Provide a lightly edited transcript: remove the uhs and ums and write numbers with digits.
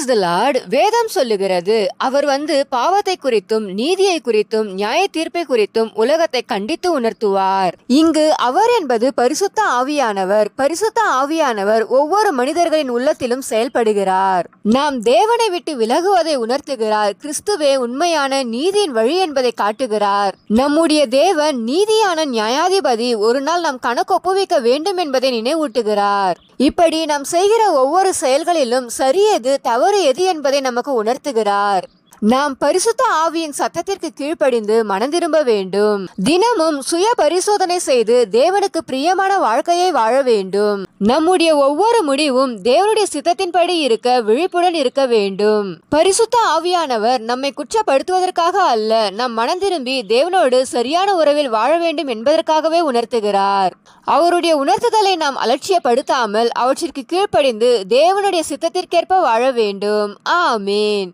Praise the Lord. வேதம் சொல்லுகிறது, அவர் பாவத்தை குறித்தும் நீதியை குறித்தும் நியாய தீர்ப்பை குறித்தும் உலகத்தை கண்டித்து உணர்த்துவார். இங்கு அவர் என்பது பரிசுத்த ஆவியானவர். பரிசுத்த ஆவியானவர் ஒவ்வொரு மனிதர்களின் உள்ளத்திலும் செயல்படுகிறார். நாம் தேவனை விட்டு விலகுவதை உணர்த்துகிறார். கிறிஸ்துவே உண்மையான நீதியின் வழி என்பதை காட்டுகிறார். நம்முடைய தேவன் நீதியான நியாயாதிபதி. ஒரு நாள் நாம் கணக்கு ஒப்புவிக்க வேண்டும் என்பதை நினைவூட்டுகிறார். இப்படி நாம் செய்கிற ஒவ்வொரு செயல்களிலும் சரி எது தவறு எது என்பதை நமக்கு உணர்த்துகிறார். நாம் பரிசுத்த ஆவியின் சத்தத்திற்கு கீழ்ப்படிந்து மனந்திரும்ப வேண்டும். தினமும் சுய பரிசோதனை செய்து தேவனுக்கு பிரியமான வாழ்க்கையை வாழ வேண்டும். நம்முடைய ஒவ்வொரு முடிவும் தேவனுடைய சித்தத்தின்படி இருக்க விழிப்புடன் இருக்க வேண்டும். பரிசுத்த ஆவியானவர் நம்மை குற்றப்படுத்துவதற்காக அல்ல, நம் மனந்திரும்பி தேவனோடு சரியான உறவில் வாழ வேண்டும் என்பதற்காகவே உணர்த்துகிறார். அவருடைய உணர்த்துதலை நாம் அலட்சியப்படுத்தாமல் அவற்றிற்கு கீழ்ப்படிந்து தேவனுடைய சித்தத்திற்கேற்ப வாழ வேண்டும். ஆமேன்.